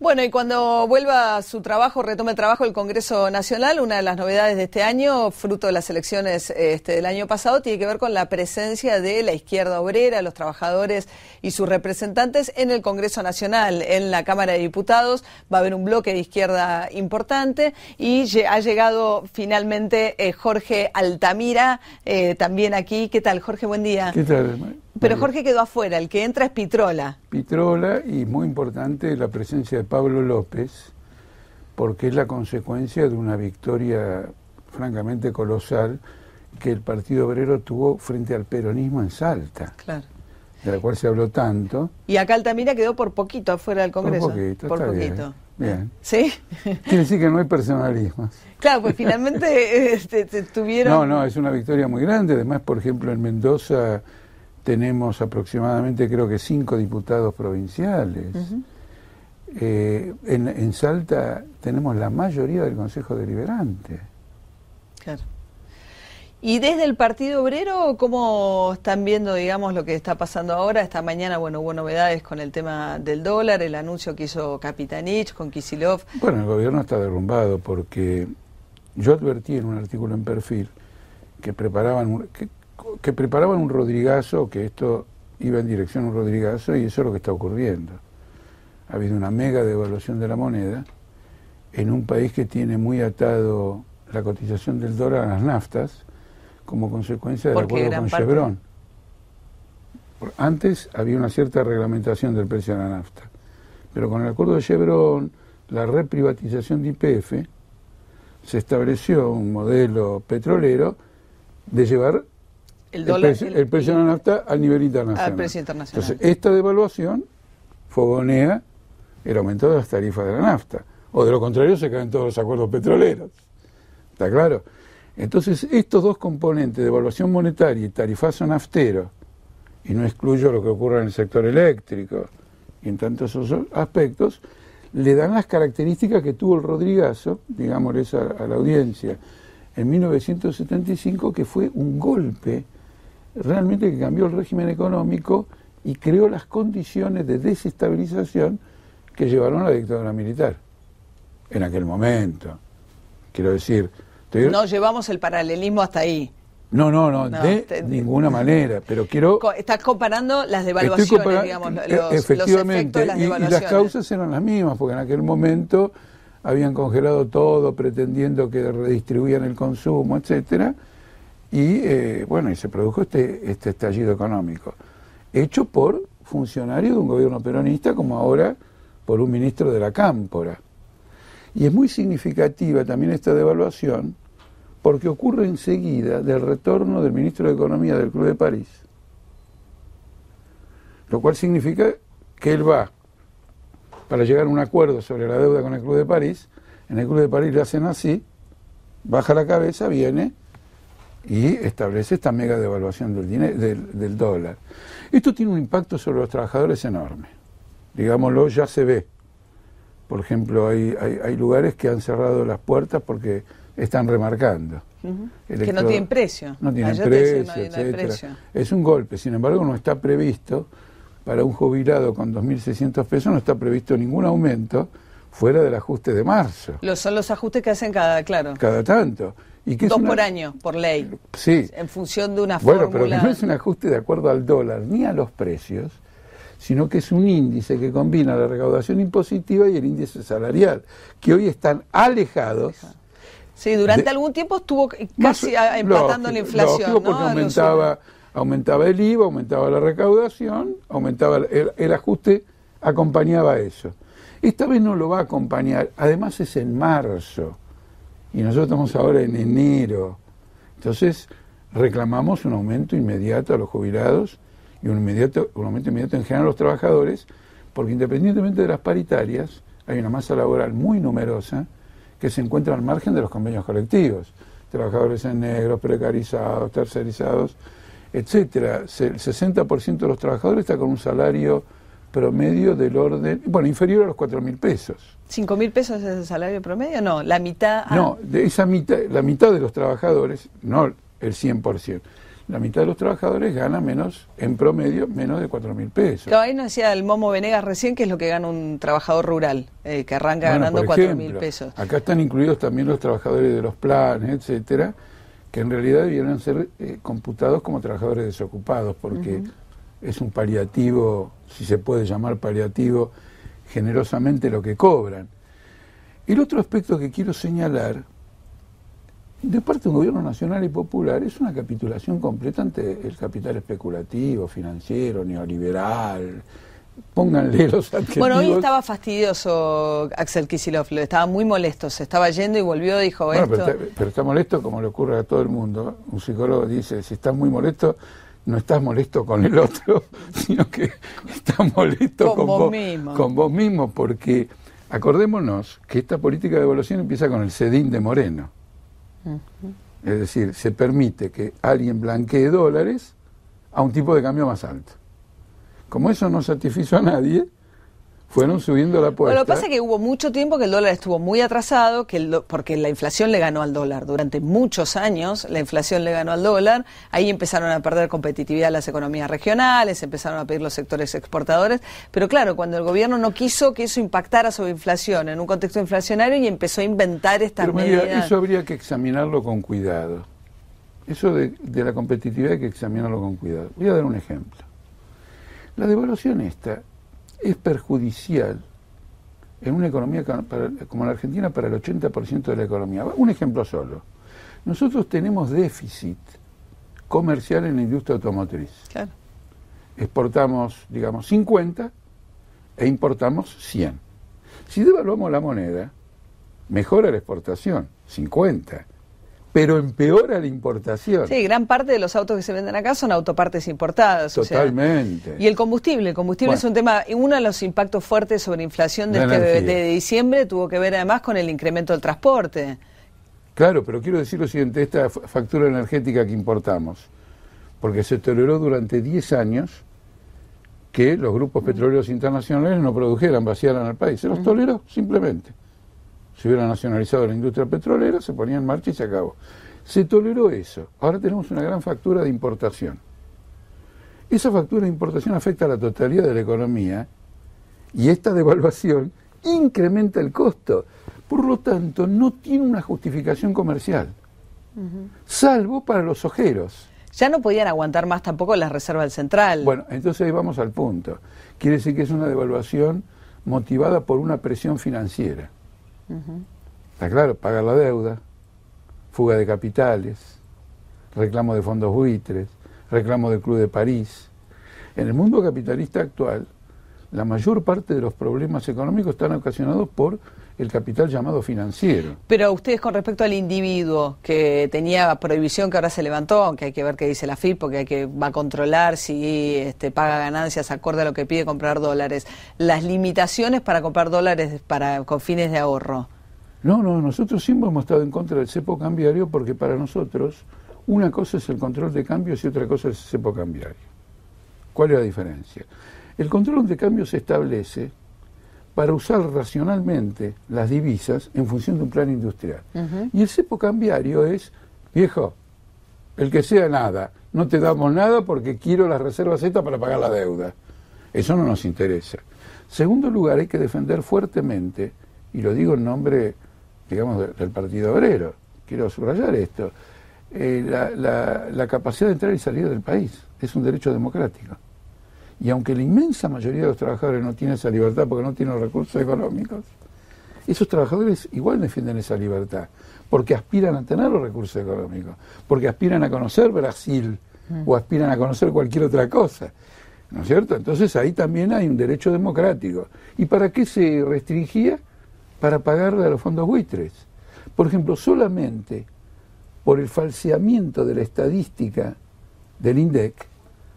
Bueno, y cuando vuelva a su trabajo, retome el trabajo el Congreso Nacional, una de las novedades de este año, fruto de las elecciones del año pasado, tiene que ver con la presencia de la izquierda obrera, los trabajadores y sus representantes en el Congreso Nacional. En la Cámara de Diputados va a haber un bloque de izquierda importante y ha llegado finalmente Jorge Altamira, también aquí. ¿Qué tal, Jorge? Buen día. ¿Qué tal? Pero Jorge quedó afuera, el que entra es Pitrola. Pitrola, y muy importante la presencia de Pablo López, porque es la consecuencia de una victoria francamente colosal que el Partido Obrero tuvo frente al peronismo en Salta. Claro. De la cual se habló tanto. Y acá Altamira quedó por poquito afuera del Congreso. Por poquito. Bien. ¿Sí? Quiere decir que no hay personalismos. Claro, pues finalmente tuvieron... No, es una victoria muy grande. Además, por ejemplo, en Mendoza tenemos aproximadamente, creo que 5 diputados provinciales. En Salta tenemos la mayoría del Consejo Deliberante. Claro. Y desde el Partido Obrero, ¿cómo están viendo, digamos, lo que está pasando ahora? Esta mañana, bueno, hubo novedades con el tema del dólar, el anuncio que hizo Capitanich con Kicillof. Bueno, el gobierno está derrumbado porque yo advertí en un artículo en Perfil que preparaban un Rodrigazo, que esto iba en dirección a un Rodrigazo, y eso es lo que está ocurriendo. Ha habido una mega devaluación de la moneda en un país que tiene muy atado la cotización del dólar a las naftas, como consecuencia del acuerdo con Chevron. Antes había una cierta reglamentación del precio de la nafta, pero con el acuerdo de Chevron, la reprivatización de YPF, se estableció un modelo petrolero de llevar el precio de la nafta al nivel internacional. Al precio internacional. Entonces, esta devaluación fogonea el aumento de las tarifas de la nafta, o de lo contrario se caen todos los acuerdos petroleros. ¿Está claro? Entonces, estos dos componentes, devaluación monetaria y tarifazo naftero, y no excluyo lo que ocurre en el sector eléctrico y en tantos otros aspectos, le dan las características que tuvo el Rodrigazo, digámosles a la audiencia, en 1975, que fue un golpe realmente que cambió el régimen económico y creó las condiciones de desestabilización que llevaron a la dictadura militar en aquel momento. Quiero decir... No llevamos el paralelismo hasta ahí. No, ninguna manera, pero quiero... Estás comparando las devaluaciones, digamos, efectivamente, los efectos de las devaluaciones. Y las causas eran las mismas, porque en aquel momento habían congelado todo, pretendiendo que redistribuían el consumo, etcétera, y y se produjo este estallido económico, hecho por funcionarios de un gobierno peronista, como ahora por un ministro de la Cámpora. Y es muy significativa también esta devaluación, porque ocurre enseguida del retorno del ministro de Economía del Club de París, lo cual significa que él va para llegar a un acuerdo sobre la deuda con el Club de París. En el Club de París le hacen así, baja la cabeza, viene y establece esta mega devaluación del dólar. Esto tiene un impacto sobre los trabajadores enorme, digámoslo, ya se ve. Por ejemplo, hay lugares que han cerrado las puertas porque están remarcando. Que no tienen precio. No tienen precio, etcétera. Es un golpe, sin embargo no está previsto, para un jubilado con 2.600 pesos, no está previsto ningún aumento fuera del ajuste de marzo. Son los ajustes que hacen cada tanto. ¿Y qué 2 por año, por ley. Sí. En función de una fórmula. Bueno, pero que no es un ajuste de acuerdo al dólar ni a los precios, sino que es un índice que combina la recaudación impositiva y el índice salarial, que hoy están alejados. Sí, durante algún tiempo estuvo casi empatando la inflación, lógico, porque aumentaba el IVA, aumentaba la recaudación, aumentaba el ajuste, acompañaba eso. Esta vez no lo va a acompañar, además es en marzo, y nosotros estamos ahora en enero. Entonces reclamamos un aumento inmediato a los jubilados, y un aumento inmediato en general a los trabajadores, porque independientemente de las paritarias, hay una masa laboral muy numerosa que se encuentra al margen de los convenios colectivos. Trabajadores en negro, precarizados, tercerizados, etcétera. El 60% de los trabajadores está con un salario promedio del orden, inferior a los 4.000 pesos. ¿5.000 pesos es el salario promedio? No, la mitad... No, de esa mitad, la mitad de los trabajadores, no el 100%, la mitad de los trabajadores gana menos, en promedio, menos de 4.000 pesos. Claro, ahí nos decía el Momo Venegas recién que es lo que gana un trabajador rural, que arranca ganando 4.000 pesos. Acá están incluidos también los trabajadores de los planes, etcétera, que en realidad debieran ser computados como trabajadores desocupados, porque es un paliativo, si se puede llamar paliativo, generosamente lo que cobran. El otro aspecto que quiero señalar, de parte de un gobierno nacional y popular, es una capitulación completa ante el capital especulativo, financiero, neoliberal. Pónganle los adjetivos. Bueno, hoy estaba fastidioso Axel Kicillof, estaba muy molesto, se estaba yendo y volvió, dijo bueno, esto. Pero está molesto como le ocurre a todo el mundo. Un psicólogo dice, si estás muy molesto, no estás molesto con el otro, sino que estás molesto con vos mismo, porque acordémonos que esta política de devaluación empieza con el sedín de Moreno. Es decir, se permite que alguien blanquee dólares a un tipo de cambio más alto. Como eso no satisfizo a nadie, fueron subiendo la apuesta. Bueno, lo que pasa es que hubo mucho tiempo que el dólar estuvo muy atrasado, porque la inflación le ganó al dólar. Durante muchos años la inflación le ganó al dólar. Ahí empezaron a perder competitividad las economías regionales, empezaron a pedir los sectores exportadores. Pero claro, cuando el gobierno no quiso que eso impactara sobre inflación en un contexto inflacionario y empezó a inventar estas medidas. María, eso habría que examinarlo con cuidado. Eso de la competitividad hay que examinarlo con cuidado. Voy a dar un ejemplo. La devaluación esta es perjudicial en una economía como la Argentina para el 80% de la economía. Un ejemplo solo. Nosotros tenemos déficit comercial en la industria automotriz. Claro. Exportamos, digamos, 50 e importamos 100. Si devaluamos la moneda, mejora la exportación, 50. Pero empeora la importación. Sí, gran parte de los autos que se venden acá son autopartes importadas. Totalmente. O sea, y el combustible bueno, es un tema, uno de los impactos fuertes sobre inflación de diciembre tuvo que ver además con el incremento del transporte. Claro, pero quiero decir lo siguiente, esta factura energética que importamos, porque se toleró durante 10 años que los grupos petroleros internacionales no produjeran, vaciaran al país. Se los toleró, simplemente. Si hubiera nacionalizado la industria petrolera, se ponía en marcha y se acabó. Se toleró eso. Ahora tenemos una gran factura de importación. Esa factura de importación afecta a la totalidad de la economía y esta devaluación incrementa el costo. Por lo tanto, no tiene una justificación comercial, salvo para los ojeros. Ya no podían aguantar más tampoco las reservas del central. Bueno, entonces ahí vamos al punto. Quiere decir que es una devaluación motivada por una presión financiera. Está claro, pagar la deuda, fuga de capitales, reclamo de fondos buitres, reclamo del Club de París. En el mundo capitalista actual, la mayor parte de los problemas económicos están ocasionados por el capital llamado financiero. Pero ustedes con respecto al individuo que tenía prohibición que ahora se levantó, aunque hay que ver qué dice la FIP, porque va a controlar si paga ganancias acorde a lo que pide comprar dólares, las limitaciones para comprar dólares con fines de ahorro. No, nosotros siempre hemos estado en contra del cepo cambiario porque para nosotros una cosa es el control de cambios y otra cosa es el cepo cambiario. ¿Cuál es la diferencia? El control de cambios se establece para usar racionalmente las divisas en función de un plan industrial. Y el cepo cambiario es, viejo, el que sea nada, no te damos nada porque quiero las reservas estas para pagar la deuda. Eso no nos interesa. Segundo lugar, hay que defender fuertemente, y lo digo en nombre, digamos, del Partido Obrero, quiero subrayar esto, la capacidad de entrar y salir del país es un derecho democrático. Y aunque la inmensa mayoría de los trabajadores no tiene esa libertad porque no tienen los recursos económicos, esos trabajadores igual defienden esa libertad, porque aspiran a tener los recursos económicos, porque aspiran a conocer Brasil o aspiran a conocer cualquier otra cosa, ¿no es cierto? Entonces ahí también hay un derecho democrático. ¿Y para qué se restringía? Para pagarle a los fondos buitres. Por ejemplo, solamente por el falseamiento de la estadística del INDEC,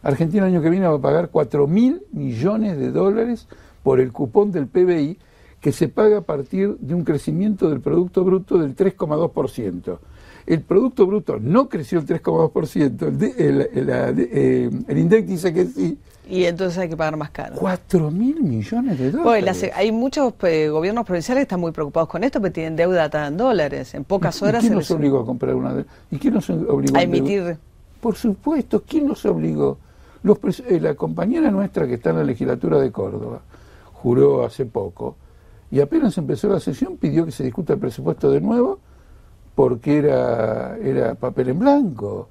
Argentina el año que viene va a pagar 4.000 millones de dólares por el cupón del PBI que se paga a partir de un crecimiento del Producto Bruto del 3,2%. El Producto Bruto no creció el 3,2%, el INDEC dice que sí. Y entonces hay que pagar más caro. 4.000 millones de dólares. Bueno, hay muchos gobiernos provinciales que están muy preocupados con esto, porque tienen deuda atada en dólares. En pocas horas... ¿Y quién nos obligó a comprar una deuda? ¿Y quién nos obligó a emitir? Por supuesto, ¿quién nos obligó? La compañera nuestra que está en la legislatura de Córdoba juró hace poco y apenas empezó la sesión pidió que se discuta el presupuesto de nuevo porque era papel en blanco.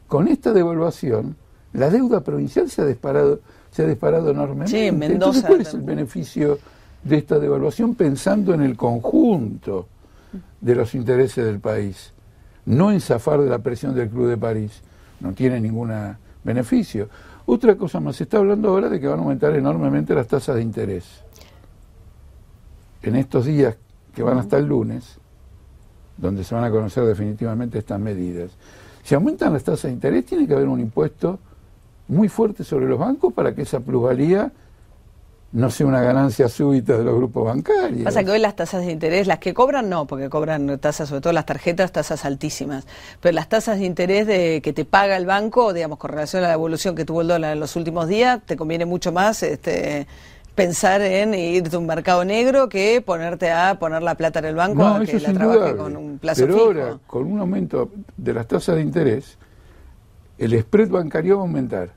Con esta devaluación, la deuda provincial se ha disparado enormemente. Sí, en Mendoza. Entonces, ¿cuál es el beneficio de esta devaluación pensando en el conjunto de los intereses del país? No en zafar de la presión del Club de París. No tiene ningún beneficio. Otra cosa más, se está hablando ahora de que van a aumentar enormemente las tasas de interés. En estos días que van hasta el lunes, donde se van a conocer definitivamente estas medidas, si aumentan las tasas de interés, tiene que haber un impuesto muy fuerte sobre los bancos para que esa plusvalía no sea una ganancia súbita de los grupos bancarios. Pasa que hoy las tasas de interés, las que cobran no, porque cobran tasas, sobre todo las tarjetas, tasas altísimas, pero las tasas de interés que te paga el banco, digamos, con relación a la evolución que tuvo el dólar en los últimos días, te conviene mucho más pensar en irte a un mercado negro que ponerte a poner la plata en el banco, no, a que la trabaje con un plazo pero fijo. Ahora, con un aumento de las tasas de interés, el spread bancario va a aumentar.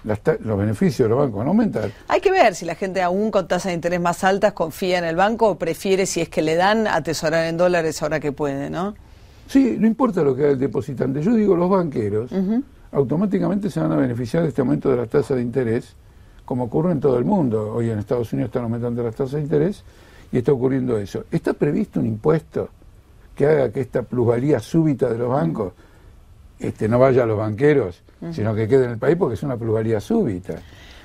Los beneficios de los bancos van a aumentar. Hay que ver si la gente aún con tasas de interés más altas confía en el banco o prefiere, si es que le dan, atesorar en dólares ahora que puede, ¿no? Sí, no importa lo que haga el depositante. Yo digo, los banqueros automáticamente se van a beneficiar de este aumento de las tasas de interés, como ocurre en todo el mundo. Hoy en Estados Unidos están aumentando las tasas de interés y está ocurriendo eso. ¿Está previsto un impuesto que haga que esta plusvalía súbita de los bancos no vaya a los banqueros, sino que quede en el país porque es una plusvalía súbita?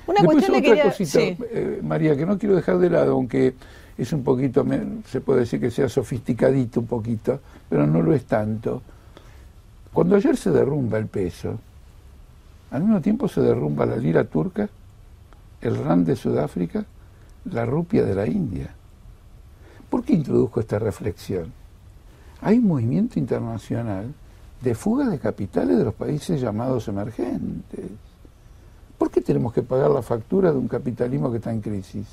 Una Después, cuestión otra quería... cosita, sí. María, que no quiero dejar de lado, aunque es un poquito, se puede decir que sea sofisticadito un poquito, pero no lo es tanto. Cuando ayer se derrumba el peso, al mismo tiempo se derrumba la lira turca, el rand de Sudáfrica, la rupia de la India. ¿Por qué introduzco esta reflexión? Hay un movimiento internacional de fuga de capitales de los países llamados emergentes. ¿Por qué tenemos que pagar la factura de un capitalismo que está en crisis?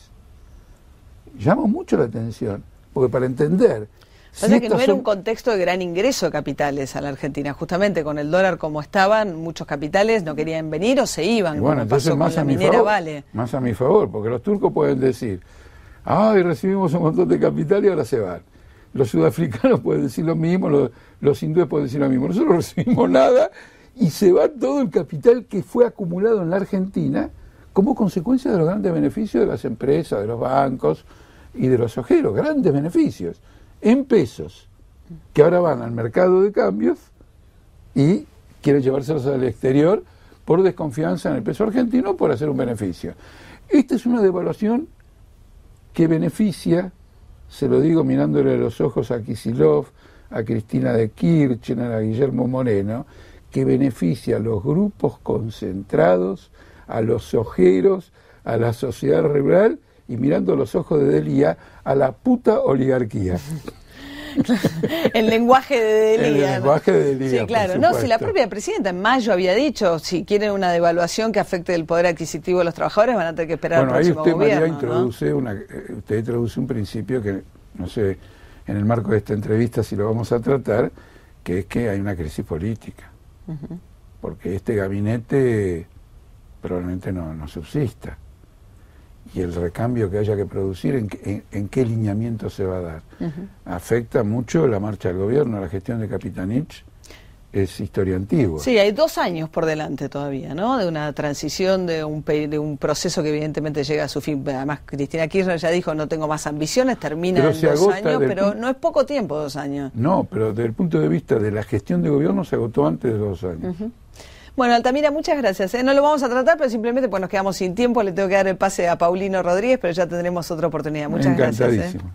Llama mucho la atención, porque para entender... Pasa que no era un contexto de gran ingreso de capitales a la Argentina, justamente con el dólar como estaban, muchos capitales no querían venir o se iban, y bueno, como entonces pasó más con la a mi minera favor, Vale. Más a mi favor, porque los turcos pueden decir, ay, recibimos un montón de capital y ahora se van. Los sudafricanos pueden decir lo mismo, los hindúes pueden decir lo mismo. Nosotros no recibimos nada y se va todo el capital que fue acumulado en la Argentina como consecuencia de los grandes beneficios de las empresas, de los bancos y de los ojeros, grandes beneficios, en pesos, que ahora van al mercado de cambios y quieren llevárselos al exterior por desconfianza en el peso argentino por hacer un beneficio. Esta es una devaluación que beneficia, se lo digo mirándole a los ojos a Kicillof, a Cristina de Kirchner, a Guillermo Moreno, que beneficia a los grupos concentrados, a los ojeros, a la sociedad rural y mirando los ojos de Delía, a la puta oligarquía. El lenguaje de Delía. El lenguaje de Delía. Sí, claro. No, si la propia presidenta en mayo había dicho, si quieren una devaluación que afecte el poder adquisitivo de los trabajadores, van a tener que esperar al próximo gobierno. Bueno, ahí usted, María, usted introduce un principio que, no sé, en el marco de esta entrevista si lo vamos a tratar, que es que hay una crisis política. Porque este gabinete probablemente no subsista. Y el recambio que haya que producir, ¿en qué lineamiento se va a dar? Afecta mucho la marcha del gobierno, la gestión de Capitanich es historia antigua. Sí, hay 2 años por delante todavía, ¿no? De una transición, de un proceso que evidentemente llega a su fin. Además, Cristina Kirchner ya dijo, no tengo más ambiciones, termina en 2 años, pero no es poco tiempo 2 años. No, pero desde el punto de vista de la gestión de gobierno se agotó antes de 2 años. Bueno, Altamira, muchas gracias. No lo vamos a tratar, pero simplemente pues nos quedamos sin tiempo. Le tengo que dar el pase a Paulino Rodríguez, pero ya tendremos otra oportunidad. Muchas gracias. Encantadísimo.